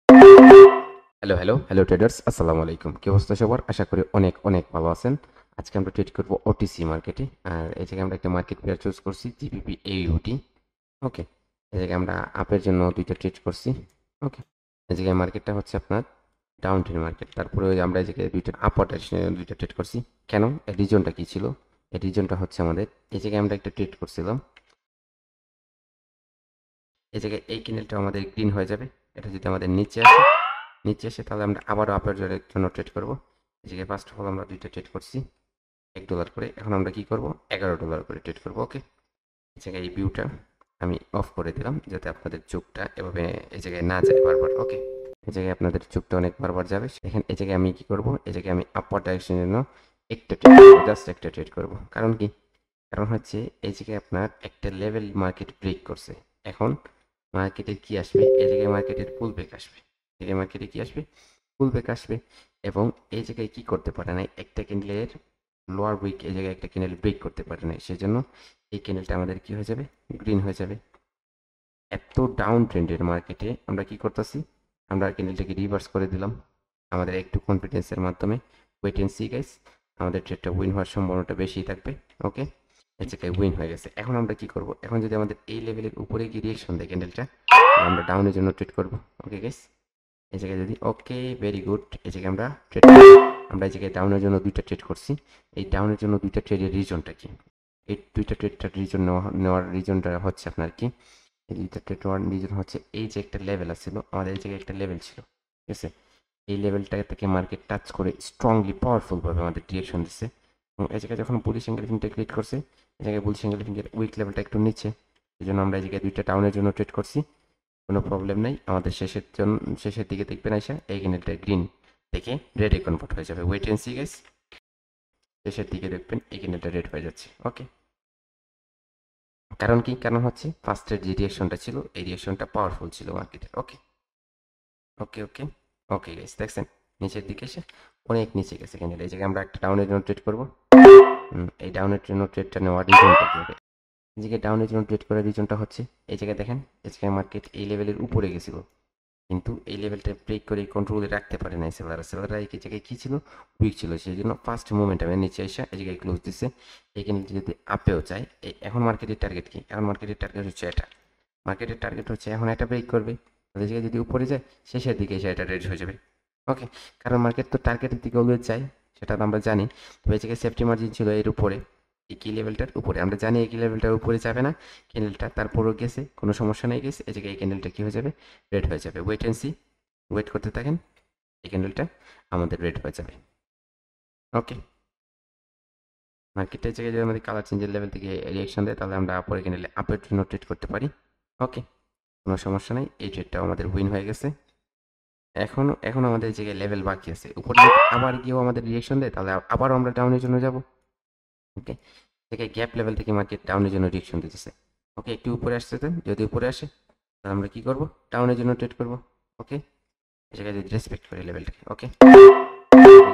Hello traders, আসসালামু আলাইকুম। কি অবস্থা সবার? আশা করি অনেক অনেক ভালো আছেন। আজকে আমরা ট্রেড করব ওটিসি মার্কেটে। আর এই জায়গায় আমরা একটা মার্কেট পেয়ার চুজ করছি, জিবিপি এইউটি। ওকে, এই জায়গায় আমরা আপের জন্য দুইটা ট্রেড করছি। ওকে, এই জায়গায় মার্কেটটা হচ্ছে আপনার ডাউন ট্রেড মার্কেট। তারপরে আমরা এই জায়গায় দুইটা আপার ডাইরেকশনে দুইটা ট্রেড করছি। কেন? এর রিজনটা কি ছিল? এর রিজনটা হচ্ছে আমাদের এই জায়গায় আমরা একটা ট্রেড করছিলাম। এই জায়গায় এই ক্যান্ডেলটা আমাদের গ্রিন হয়ে যাবে। এটা যদি আমাদের নিচে আসে তাহলে আমরা আবারও আপের জন্য ট্রেড করব। এই জায়গায় ফার্স্ট অফ অল আমরা দুইটা ট্রেড করছি $1 করে। এখন আমরা কি করব? $11 করে ট্রেড করব। ওকে, এই জায়গায় এই ভিউটা আমি অফ করে দিলাম যাতে আপনাদের চোখটা এভাবে এই জায়গায় না যায় বারবার। ওকে, এই জায়গায় আপনাদের চোখটা অনেক বারবার যাবে। এখন এই জায়গায় আমি কি করব? এই জায়গায় আমি আপার ডাইরেকশনের জন্য একটা ট্রেড করবো, জাস্ট একটা ট্রেড করব। কারণ কি? কারণ হচ্ছে এই জায়গায় আপনার একটা লেভেল মার্কেট ব্রেক করছে। এখন মার্কেটের কি আসবে? এই জায়গায় মার্কেটের পুল ব্যাক আসবে। এই জায়গায় মার্কেটে কি আসবে? পুল ব্যাক আসবে। এবং এই জায়গায় কি করতে পারে নাই, একটা ক্যান্ডেলের লোয়ার উইক এই জায়গায় একটা ক্যান্ডেল ব্রেক করতে পারে নাই, সেজন্য এই ক্যান্ডেলটা আমাদের কি হয়ে যাবে? গ্রিন হয়ে যাবে। এত ডাউন ট্রেন্ডের মার্কেটে আমরা কি করতেছি? আমরা ক্যান্ডেলটাকে রিভার্স করে দিলাম আমাদের একটু কনফিডেন্সের মাধ্যমে। ওয়েট এন্ড সি গাইস, আমাদের ট্রেডটা উইন হওয়ার সম্ভাবনাটা বেশি থাকবে। ওকে, এই জায়গায় উইন হয়ে গেছে। এখন আমরা কি করব? এখন যদি আমাদের এই লেভেলের উপরে গিয়ে রিয়েকশন দেয় ক্যান্ডেলটা, আমরা ডাউনের জন্য ট্রেড করব। ওকে গাইস, এই জায়গায় যদি ওকে, ভেরি গুড। এই জায়গায় আমরা এই জায়গায় ডাউনের জন্য দুইটা ট্রেড করছি। এই ডাউনের জন্য দুইটা ট্রেডের রিজনটা কি? এই দুইটা ট্রেডটার রিজন নেওয়ার রিজনটা হচ্ছে আপনার কি? এই দুইটা ট্রেড নেওয়ার রিজন হচ্ছে এই যে একটা লেভেল ছিল আমাদের, এই জায়গায় একটা লেভেল ছিল, ঠিক আছে? এই লেভেলটা থেকে মার্কেট টাচ করে স্ট্রংলি পাওয়ারফুলভাবে আমাদের ডিরেকশন দিচ্ছে। এবং এই জায়গায় যখন বুলিশ এনগেলফিংটা ক্রিয়েট করছে, এই জায়গায় বুলিশ এনগেলফিংয়ের উইক লেভেলটা একটু নিচে, এই জন্য আমরা এই জায়গায় দুইটা ডাউনের জন্য ট্রেড করছি। কোনো প্রবলেম নাই। আমাদের শেষের দিকে দেখবেন আইসা এই ক্যান্ডেলটা গ্রিন থেকে রেডে কনভার্ট হয়ে যাবে। ওয়েট এন্ড সি গাইস, শেষের দিকে দেখবেন এই ক্যান্ডেলটা রেড হয়ে যাচ্ছে। ওকে, কারণ কি? কারণ হচ্ছে ফার্স্টের যে রিয়েকশনটা ছিল এই রিয়েকশনটা পাওয়ারফুল ছিল মার্কেটের। ওকে ওকে ওকে ওকে গাইস, দেখছেন নিচের দিকে এসে অনেক নিচে গেছে ক্যান্ডেল। এই জায়গায় আমরা একটা ডাউনের জন্য ট্রেড করবো। এই ডাউনের জন্য ট্রেডটা নেওয়ার রিজনটা কি হবে? এই জায়গায় ডাউনের জন্য ট্রেড করার রিজনটা হচ্ছে এই জায়গায় দেখেন, এই জায়গায় মার্কেট এই লেভেলের উপরে গেছিল, কিন্তু এই লেভেলটা ব্রেক করে কন্ট্রোলে রাখতে পারে নাই সেলাররা এই জায়গায় কী ছিল? উইক ছিল। সেই জন্য ফার্স্ট মোমেন্টামে নিচে এসে এই জায়গায় ক্লোজ দিচ্ছে। এখানে যদি আপেও চায়, এখন মার্কেটের টার্গেট কি? এখন মার্কেটের টার্গেট হচ্ছে এটা। মার্কেটের টার্গেট হচ্ছে এখন এটা ব্রেক করবে, তাদের জায়গায় যদি উপরে যায় শেষের দিকে এসে এটা রেড হয়ে যাবে। ওকে, কারণ মার্কেট তো টার্গেটের দিকে অলওয়েজ যায়, সেটা তো আমরা জানি। তবে এই জায়গায় সেফটি মার্জিন ছিল এর উপরে, এই কি লেভেলটার উপরে। আমরা জানি এই কি লেভেলটার উপরে যাবে না ক্যান্ডেলটা, তারপরও গেছে, কোনো সমস্যা নেই গেছে। এই জায়গায় এই ক্যান্ডেলটা কী হয়ে যাবে? রেড হয়ে যাবে। ওয়েট অ্যান্ড সি, ওয়েট করতে থাকেন, এই ক্যান্ডেলটা আমাদের রেড হয়ে যাবে। ওকে, মার্কেটের জায়গায় যদি আমাদের কালার চেঞ্জের লেভেল থেকে রিয়াকশন দেয় তাহলে আমরা পরে ক্যান্ডেলে আপের জন্য ট্রেড করতে পারি। ওকে, কোনো সমস্যা নেই। এই ট্রেডটাও আমাদের উইন হয়ে গেছে। এখন আমাদের এই জায়গায় লেভেল বাকি আছে। উপরে যদি আবার গিয়েও আমাদের রিয়াকশন দেয় তাহলে আবারও আমরা ডাউনের জন্য যাব। ওকে, থেকে গ্যাপ লেভেল থেকে মার্কেট ডাউনের জন্য রিয়াকশন দিতেছে। ওকে, একটু উপরে আসতে দেন, যদি উপরে আসে তাহলে আমরা কি করব? ডাউনের জন্য ট্রেড করব। ওকে, এই জায়গায় যদি রেসপেক্ট করি লেভেলটাকে। ওকে,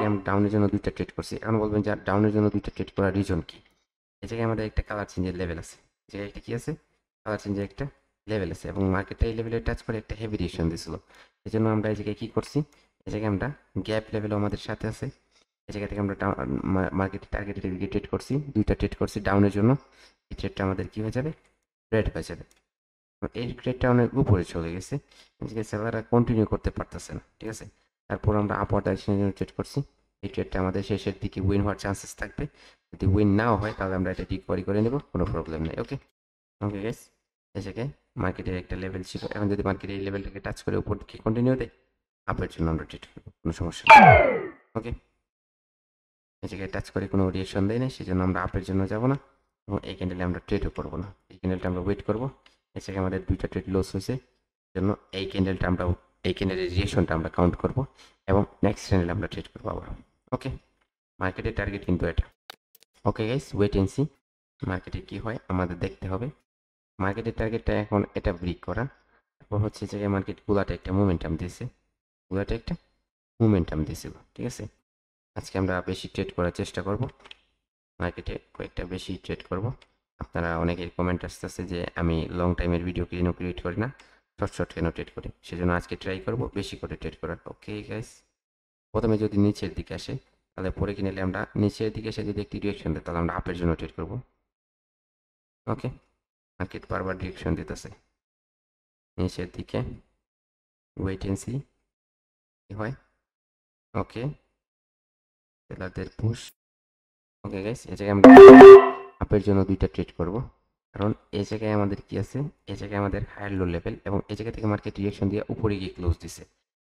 আমি ডাউনের জন্য দুইটা ট্রেড করছি। এখন বলবেন যে ডাউনের জন্য দুইটা ট্রেড করার রিজন কি? এই জায়গায় আমাদের একটা কালার চেঞ্জের লেভেল আছে। এই জায়গায় একটা কি আছে? কালার চেঞ্জের একটা লেভেল আছে, এবং মার্কেটটা এই লেভেলে টাচ করে একটা হেভি রিয়েকশন দিয়েছিল। এই জন্য আমরা এই জায়গায় কি করছি? এই জায়গায় আমরা গ্যাপ লেভেলও আমাদের সাথে আছে। এই জায়গা থেকে আমরা মার্কেটের টার্গেটের দিকে ট্রেড করছি, দুইটা ট্রেড করছি ডাউনের জন্য। এই ট্রেডটা আমাদের কি হয়ে যাবে? রেড হয়ে যাবে। এই ট্রেডটা অনেক উপরে চলে গেছে, যে সেলাররা কন্টিনিউ করতে পারতেছে না, ঠিক আছে? তারপর আমরা আপওয়ার্ড ডাইরেকশনের জন্য ট্রেড করছি। এই ট্রেডটা আমাদের শেষের দিকে উইন হওয়ার চান্সেস থাকবে। যদি উইন নাও হয় তাহলে আমরা এটা রিকভারি করে নেব, কোনো প্রবলেম নেই। ওকে ওকে গাইস, এই জায়গায় মার্কেটের একটা লেভেল ছিল, এখন যদি মার্কেট এই লেভেলটাকে টাচ করে উপর দিকে কন্টিনিউ দেয়, আপের জন্য আমরা ট্রেড করবো, কোনো সমস্যা নেই। ওকে, এই জায়গায় টাচ করে কোনো রিয়েকশন দেয় না, সেই জন্য আমরা আপের জন্য যাব না, এবং এই ক্যান্ডেলে আমরা ট্রেডও করবো না। এই ক্যান্ডেলটা আমরা ওয়েট করবো। এই জায়গায় আমাদের দুইটা ট্রেড লস হয়েছে, জন্য এই ক্যান্ডেলটা আমরা, এই ক্যান্ডেলের রিয়েকশনটা আমরা কাউন্ট করব, এবং নেক্সট ক্যান্ডেলে আমরা ট্রেড করবো আবার। ওকে, মার্কেটের টার্গেট কিন্তু এটা। Okay guys, wait and see মার্কেটে কী হয় আমাদের দেখতে হবে। মার্কেটের টার্গেটটা এখন এটা ব্রেক করা, তারপর হচ্ছে যে মার্কেট গুলাটা একটা মোমেন্টাম দিয়েছে, গুলাটা একটা মোমেন্টাম দিয়েছিল, ঠিক আছে? আজকে আমরা বেশি ট্রেড করার চেষ্টা করব, মার্কেটে কয়েকটা বেশি ট্রেড করব। আপনারা অনেকের কমেন্ট আসতেছে যে আমি লং টাইমের ভিডিও কেন ক্রিয়েট করি না। শর্ট কেন ট্রেড করি, সেজন্য আজকে ট্রাই করব বেশি করে ট্রেড করার। ওকে গাইস, প্রথমে যদি নিচের দিকে আসে তাহলে পরে কিনলে আমরা নিচের দিকে এসে যদি একটি ডিরেকশন দেয় তাহলে আমরা আপের জন্য ট্রেড করব। ওকে, মার্কেট বারবার ডিরেকশন দিতেছে নিচের দিকে, ওয়েট এন্ড সি কি হয়। ওকে, সেলারদের পুশ। ওকে গাইস, এই জায়গায় আমরা আপের জন্য দুইটা ট্রেড করব, কারণ এই জায়গায় আমাদের কি আছে, এই জায়গায় আমাদের হায়ার লো লেভেল এবং এই জায়গা থেকে মার্কেট রিয়েকশন দিয়ে উপরে গিয়ে ক্লোজ দিছে।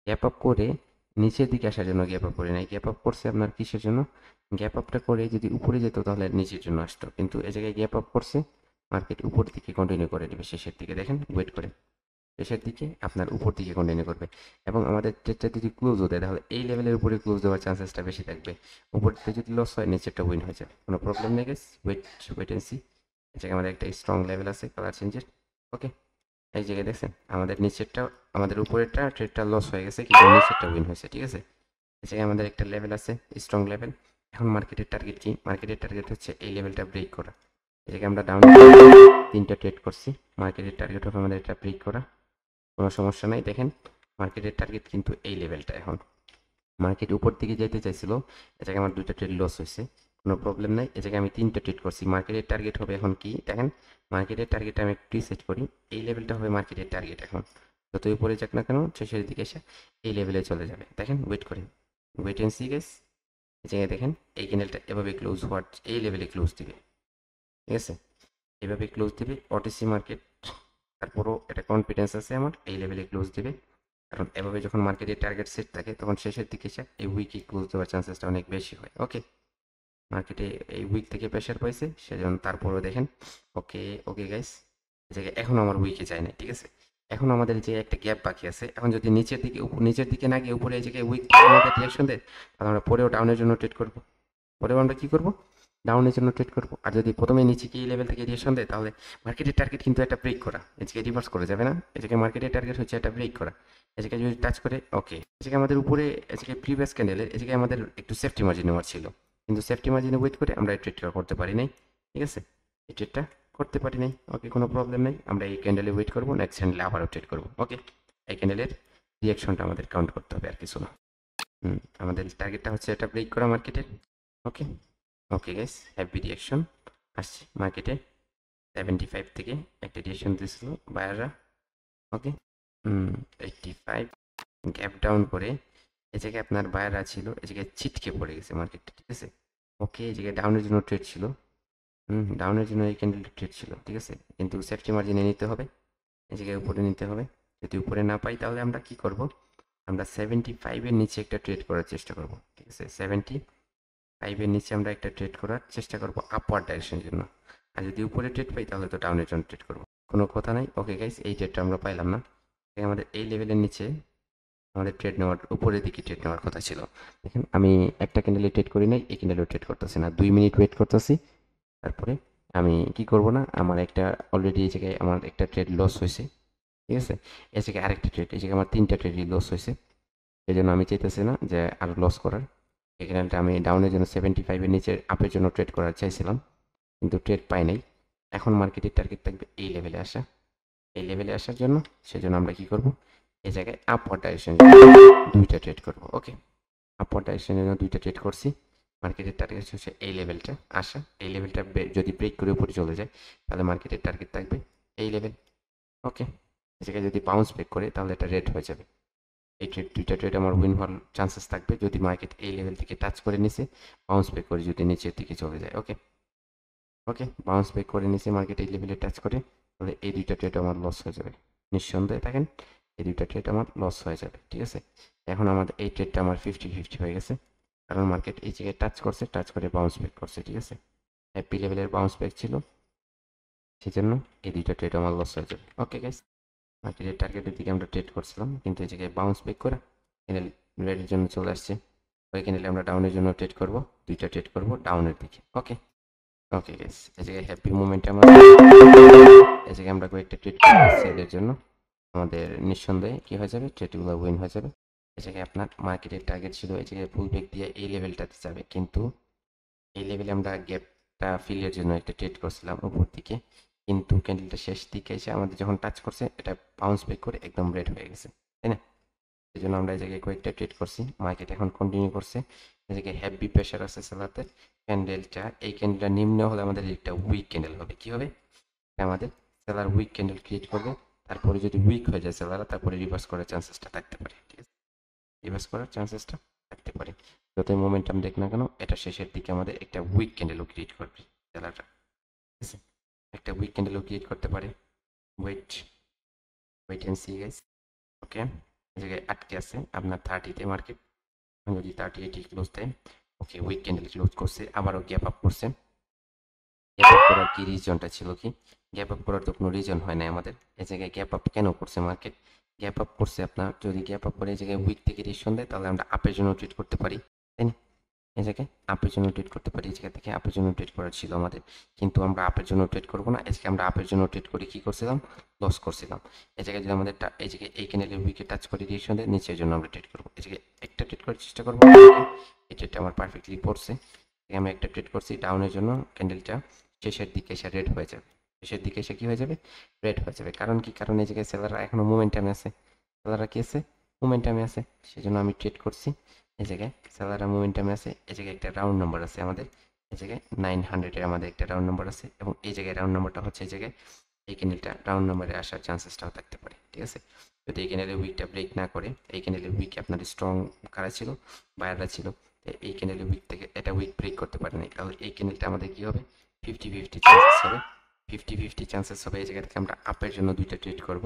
গ্যাপ আপ করে নিচের দিকে আসার জন্য গ্যাপ আপ করে নাই, গ্যাপ আপ করছে আপনার কিসের জন্য, গ্যাপ আপটা করে যদি উপরে যেত তাহলে নিচের জন্য আসতো, কিন্তু এই জায়গায় গ্যাপ আপ করছে মার্কেট উপর দিকে কন্টিনিউ করে দেবে শেষের দিকে। দেখেন ওয়েট করে শেষের দিকে আপনার উপর দিকে কন্টিনিউ করবে এবং আমাদের ট্রেডটা যদি ক্লোজও দেয় তাহলে এই লেভেলের উপরে ক্লোজ দেওয়ার চান্সেসটা বেশি থাকবে। উপর দিকে যদি লস হয় নিচেরটা উইন হয়ে যায়, কোনো প্রবলেম নেই গেস। Wait and C. এই জায়গায় আমাদের একটা স্ট্রং লেভেল আছে কালার চেঞ্জের। ওকে, এই জায়গায় দেখছেন আমাদের নিচেরটা, আমাদের উপরেরটা ট্রেডটা লস হয়ে গেছে কিন্তু নিচেরটা উইন হয়েছে, ঠিক আছে। এই জায়গায় আমাদের একটা লেভেল আছে স্ট্রং লেভেল। এখন মার্কেটের টার্গেট কি, মার্কেটের টার্গেট হচ্ছে এই লেভেলটা ব্রেক করা। এই জায়গায় আমরা ডাউন 3টা ট্রেড করছি, মার্কেটের টার্গেট হবে আমাদের এটা ব্রেক করা, কোনো সমস্যা নাই। দেখেন মার্কেটের টার্গেট কিন্তু এই লেভেলটা। এখন মার্কেট উপর দিকে যেতে চাইছিল, এ জায়গায় আমার 2টা ট্রেড লস হয়েছে, কোনো প্রবলেম নাই। এ জায়গায় আমি 3টা ট্রেড করছি, মার্কেটের টার্গেট হবে এখন কি দেখেন, মার্কেটের টার্গেট আমি একটু সেট করি, এই লেভেলটা হবে মার্কেটের টার্গেট। এখন যতই উপরে যাক না কেন শেষের দিকে এসে এই লেভেলে চলে যাবে। দেখেন ওয়েট করেন, ওয়েট এন্ড সি গাইস। এই জায়গায় দেখেন এই ক্যান্ডেলটা এভাবে ক্লোজ হওয়ার এই লেভেলে ক্লোজ দিবে, ঠিক আছে, এভাবে ক্লোজ দিবে ওটিসি মার্কেট। তারপরও এটা কনফিডেন্স আছে আমার এই লেভেলে ক্লোজ দিবে, কারণ এভাবে যখন মার্কেটের টার্গেট সেট থাকে তখন শেষের দিকে এসে এই উইকে ক্লোজ দেওয়ার চান্সেসটা অনেক বেশি হয়। ওকে, মার্কেটে এই উইক থেকে প্রেশার পাইছে সেজন্য তারপরও দেখেন। ওকে ওকে গাইস, এই জায়গায় এখন আমার উইকে যায় না, ঠিক আছে। এখন আমাদের যে একটা গ্যাপ বাকি আছে, এখন যদি নিচের দিকে না গিয়ে উপরে এই জায়গায় উইক আমাদের ডিরেকশন দেয় তাহলে আমরা পরেও ডাউনের জন্য ট্রেড করব, পরেও আমরা কি করব, ডাউনের জন্য ট্রেড করব। আর যদি প্রথমে নিচে কি লেভেল থেকে ডিরেকশন দেয় তাহলে মার্কেটের টার্গেট কিন্তু একটা ব্রেক করা, এই জায়গায় রিভার্স করে যাবে না, এই জায়গায় মার্কেটের টার্গেট হচ্ছে একটা ব্রেক করা। এই জায়গায় যদি টাচ করে ওকে, এই জায়গায় আমাদের উপরে এই জায়গায় প্রিভিয়াস ক্যান্ডেলের এই জায়গায় আমাদের একটু সেফটি মার্জিন নেওয়ার ছিল, কিন্তু সেফটি মার্জিনে ওয়েট করে আমরা এই ট্রেডটা করতে পারি নাই, ঠিক আছে, এই ট্রেডটা করতে পারি নাই। ওকে, কোনো প্রবলেম নেই, আমরা এই ক্যান্ডেলে ওয়েট করবো, নেক্সট ক্যান্ডেলে আবারও ট্রেড করবো। ওকে, এই ক্যান্ডেলের রিয়াকশনটা আমাদের কাউন্ট করতে হবে আর কিছু না। আমাদের টার্গেটটা হচ্ছে এটা ব্রেক করা মার্কেটের। ওকে ওকে গাইস, হ্যাপি রিয়াকশন আসছে মার্কেটে 75 থেকে একটা রিয়াকশন দিয়েছিল বায়াররা। ওকে, 85 গ্যাপ ডাউন করে এই জায়গায় আপনার বায়াররা ছিল, এই জায়গায় ছিটকে পড়ে গেছে মার্কেটটা, ঠিক আছে। ওকে, এই জায়গায় ডাউনের জন্য ট্রেড ছিল, ডাউনের জন্য এই ক্যান্ডেলটা ট্রেড ছিল, ঠিক আছে, কিন্তু সেফটি মার্জিনে নিতে হবে, এই জায়গায় উপরে নিতে হবে। যদি উপরে না পাই তাহলে আমরা কি করব, আমরা 75-এর নিচে একটা ট্রেড করার চেষ্টা করব, ঠিক আছে। 75-এর নিচে আমরা একটা ট্রেড করার চেষ্টা করব আপওয়ার্ড ডাইরেকশনের জন্য, আর যদি উপরে ট্রেড পাই তাহলে তো ডাউনের জন্য ট্রেড করব, কোনো কথা নাই। ওকে গাইস, এই ট্রেডটা আমরা পাইলাম না, আমাদের এই লেভেলের নিচে আমাদের ট্রেড নেওয়ার উপরের দিকে ট্রেড নেওয়ার কথা ছিল। দেখেন আমি একটা ক্যান্ডেলে ট্রেড করি নাই, এই ক্যান্ডেলেও ট্রেড করতেছি না, 2 মিনিট ওয়েট করতেছি। তারপরে আমি কি করব না, আমার একটা অলরেডি এই জায়গায় আমার একটা ট্রেড লস হয়েছে, ঠিক আছে, এই জায়গায় আরেকটা ট্রেড, এই জায়গায় আমার 3টা ট্রেডই লস হয়েছে, এই জন্য আমি চাইতেছি না যে আরও লস করার। এই ক্যান্ডেলটা আমি ডাউনের জন্য 75-এর নিচে আপের জন্য ট্রেড করার চাইছিলাম, কিন্তু ট্রেড পাই নাই। এখন মার্কেটের টার্গেট থাকবে এই লেভেলে আসা, এই লেভেলে আসার জন্য সেজন্য আমরা কি করব, এই জায়গায় আপওয়ার্ড ডাইরেকশন 2টা ট্রেড করব। ওকে, আপওয়ার্ড ডাইরেকশনের জন্য 2টা ট্রেড করছি, মার্কেটের টার্গেট হচ্ছে এই লেভেলটা আসা, এই লেভেলটা যদি ব্রেক করে উপরে চলে যায় তাহলে মার্কেটের টার্গেট থাকবে এই লেভেল। ওকে, এই জায়গায় যদি বাউন্স ব্রেক করে তাহলে এটা রেড হয়ে যাবে, এই ট্রেড 2টা ট্রেড আমার উইন হওয়ার চান্সেস থাকবে যদি মার্কেট এই লেভেল থেকে টাচ করে নিচে বাউন্স ব্রেক করে যদি নিচের দিকে চলে যায়। ওকে ওকে, বাউন্স ব্রেক করে নিচে মার্কেট এই লেভেলে টাচ করে তাহলে এই 2টা ট্রেড আমার লস হয়ে যাবে, নিঃসন্দেহে থাকেন এই 2টা ট্রেড আমার লস হয়ে যাবে, ঠিক আছে। এখন আমাদের এই ট্রেডটা আমার 50-50 হয়ে গেছে, কারণ মার্কেট এই জায়গায় টাচ করছে, টাচ করে বাউন্স ব্যাক করছে, ঠিক আছে, হ্যাপি লেভেলের বাউন্স ব্যাক ছিল, সেজন্য এই 2টা ট্রেড আমার লস হয়ে যাবে। ওকে গাইস, মার্কেটের টার্গেটের দিকে আমরা ট্রেড করছিলাম কিন্তু এই জায়গায় বাউন্স ব্যাক করে ক্যান্ডেল রেডের জন্য চলে আসছে, ওই ক্যান্ডেলে আমরা ডাউনের জন্য ট্রেড করব, 2টা ট্রেড করব ডাউনের দিকে। ওকে ওকে গাইস, এই জায়গায় হ্যাপি মুভমেন্ট আমরা এই জায়গায় আমরা কয়েকটা ট্রেড করব সেলের জন্য, আমাদের নিঃসন্দেহে কি হয়ে যাবে, ট্রেডগুলো উইন হয়ে যাবে। এই জায়গায় আপনার মার্কেটের টার্গেট ছিল এই জায়গায় ফুল ব্রেক দিয়ে এই লেভেলটাতে যাবে, কিন্তু এই লেভেলে আমরা গ্যাপটা ফিলের জন্য একটা ট্রেড করছিলাম উপর দিকে, কিন্তু ক্যান্ডেলটা শেষ দিকে এসে আমাদের যখন টাচ করছে এটা বাউন্স ব্যাক করে একদম রেড হয়ে গেছে, তাই না? এই জন্য আমরা এই জায়গায় কয়েকটা ট্রেড করছি, মার্কেট এখন কন্টিনিউ করছে। এই জায়গায় হেভি প্রেশার আছে সেলারদের। ক্যান্ডেলটা এই ক্যান্ডেলটা নিম্ন হলে আমাদের একটা উইক ক্যান্ডেল হবে, কি হবে? আমাদের সেলার উইক ক্যান্ডেল ক্রিয়েট করবে, তারপরে যদি উইক হয়ে যায় সেলাররা তারপরে রিভার্স করার চান্সেসটা থাকতে পারে, ঠিক আছে? রিভার্স করার চান্সেসটা থাকতে পারে। যতই মোমেন্টাম দেখ না কেন এটা শেষের দিকে আমাদের একটা উইক ক্যান্ডেলও ক্রিয়েট করবে সেলাররা, ঠিক আছে? একটা উইক ক্যান্ডেলও ক্রিয়েট করতে পারে। Wait wait and see guys. Okay, এই জায়গায় আটকে আছে আপনার 30-তে মার্কেট, যদি 38 ক্লোজ দেয়। ওকে, উইক ক্যান্ডেল ক্লোজ করছে, আবারও গ্যাপ আপ করছে। গ্যাপ আপ করার কি রিজনটা ছিল কি? গ্যাপ আপ করার তো কোনো রিজন হয় না আমাদের। এই জায়গায় গ্যাপ আপ কেন করছে মার্কেট? গ্যাপ আপ করছে আপনার, যদি গ্যাপ আপ করে এই জায়গায় উইক থেকে রিজেকশন দেয় তাহলে আমরা আপের জন্য ট্রেড করতে পারি, তাই না? এই জায়গায় আপের জন্য ট্রেড করতে পারি, এই জায়গা থেকে আপের জন্য ট্রেড করার ছিল আমাদের, কিন্তু আমরা আপের জন্য ট্রেড করবো না। আজকে আমরা আপের জন্য ট্রেড করে কি করছিলাম? লস করছিলাম। এই জায়গায় যদি আমাদের এই জায়গায় এই ক্যান্ডেলের উইকে টাচ করে রিজেকশন দেয়, নিচের জন্য আমরা ট্রেড করবো। এই জায়গায় একটা ট্রেড করার চেষ্টা করবো, এই ট্রেডটা আমার পারফেক্টলি পড়ছে। আমি একটা ট্রেড করছি ডাউনের জন্য, ক্যান্ডেলটা শেষের দিকে এসে রেড হয়ে যাবে। শেষের দিকে এসে কি হয়ে যাবে? রেড হয়ে যাবে। কারণ কি? কারণ এই জায়গায় সেলাররা এখনো মোমেন্টামে আছে। সেলাররা কি আছে? মোমেন্টামে আছে, সেজন্য আমি ট্রেড করছি। এই জায়গায় সেলাররা মোমেন্টামে আছে। এই জায়গায় একটা রাউন্ড নাম্বার আছে আমাদের, এই জায়গায় 900-এর আমাদের একটা রাউন্ড নাম্বার আছে, এবং এই জায়গায় রাউন্ড নাম্বারটা হচ্ছে এই জায়গায় এই ক্যান্ডেলটা রাউন্ড নাম্বারে আসার চান্সেসটাও থাকতে পারে, ঠিক আছে? যদি এই ক্যান্ডেলের উইকটা ব্রেক না করে, এই ক্যান্ডেলের উইক আপনার স্ট্রং কারা ছিল? বায়াররা ছিল। এই ক্যান্ডেলের উইক থেকে এটা উইক ব্রেক করতে পারে নাই, তাহলে এই ক্যান্ডেলটা আমাদের কি হবে? 50-50 চান্সেস হবে। 50-50 চান্সেস হবে। এই জায়গা থেকে আমরা আপের জন্য দুইটা ট্রেড করব।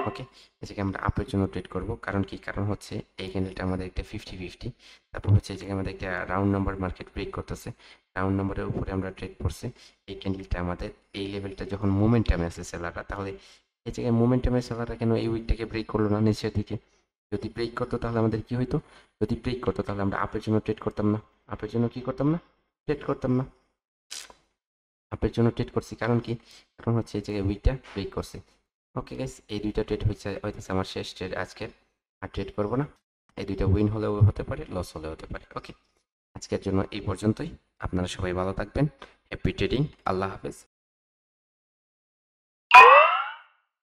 ওকে, এই জায়গায় আমরা আপের জন্য ট্রেড করব। কারণ কি? কারণ হচ্ছে এই ক্যান্ডেলটা আমাদের একটা 50-50, তারপর হচ্ছে এই জায়গায় আমাদের একটা রাউন্ড নাম্বার মার্কেট ব্রেক করতেছে, রাউন্ড নাম্বারের উপরে আমরা ট্রেড করছি। এই ক্যান্ডেলটা আমাদের এই লেভেলটা যখন মোমেন্টামে আছে সেলাররা, তাহলে এই জায়গায় মোমেন্টামে সেলাররা কেন এই উইকটাকে ব্রেক করলো না নিচের দিকে? যদি ব্রেক করতো তাহলে আমাদের কি হইতো? যদি ব্রেক করতো তাহলে আমরা আপের জন্য ট্রেড করতাম না। আপের জন্য কি করতাম না? ট্রেড করতাম না। আপের জন্য ট্রেড করছি, কারণ কি? কারণ হচ্ছে এই জায়গায় উইকটা ব্রেক করছে। ওকে গাইস, এই দুইটা ট্রেড হইতেছে আমার শেষ ট্রেড আজকের। আর ট্রেড করবো না। এই দুইটা উইন হলেও হতে পারে, লস হলেও হতে পারে। ওকে, আজকের জন্য এই পর্যন্তই। আপনারা সবাই ভালো থাকবেন। Happy trading. আল্লাহ হাফেজ।